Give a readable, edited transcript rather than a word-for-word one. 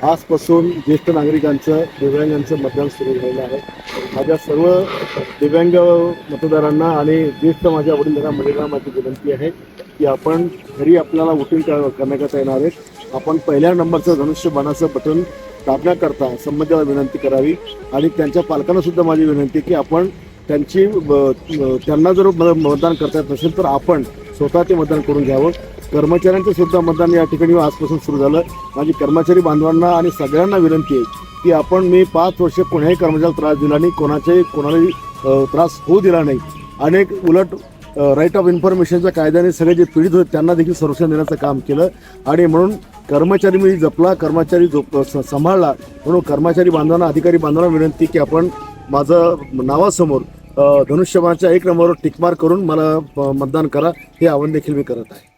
आजपासून ज्येष्ठ नागरिकांचं दिव्यांगांचं मतदान सुरू झालेलं आहे। माझ्या सर्व दिव्यांग मतदारांना आणि ज्येष्ठ माझ्या वडीलधाऱ्या मंडळींना माझी विनंती आहे की आपण घरी आपल्याला वोटिंग करण्याकरता येणार आहे। आपण पहिल्या नंबरचं धनुष्यबाणाचं बटन दाबण्याकरता संबंधिताला विनंती करावी आणि त्यांच्या पालकांना सुद्धा माझी विनंती की आपण त्यांना जर मतदान करता येत नसेल तर आपण स्वतः ते मतदान करून घ्यावं। कर्मचाऱ्यांचं सुद्धा मतदान या ठिकाणी आजपासून सुरू झालं। माझी कर्मचारी बांधवांना आणि सगळ्यांना विनंती आहे की मी 5 वर्ष कोणाही कर्मचाऱ्याला त्रास दिला नाही, कोणालाही त्रास होऊ दिला नाही। अनेक उलट राईट ऑफ इन्फॉर्मेशनच्या कायद्याने सगळे जे पीडित होते त्यांना देखील संरक्षण देण्याचं काम केलं आणि म्हणून कर्मचारी मी जपला, कर्मचारी सांभाळला। म्हणून कर्मचारी बांधवांना, अधिकारी बांधवांना विनंती की आपण माझं नावासमोर धनुष्यबाणाच्या 1 नंबरवर टिकमार्क करून मला मतदान करा, हे आवाहन देखील मी करत आहे।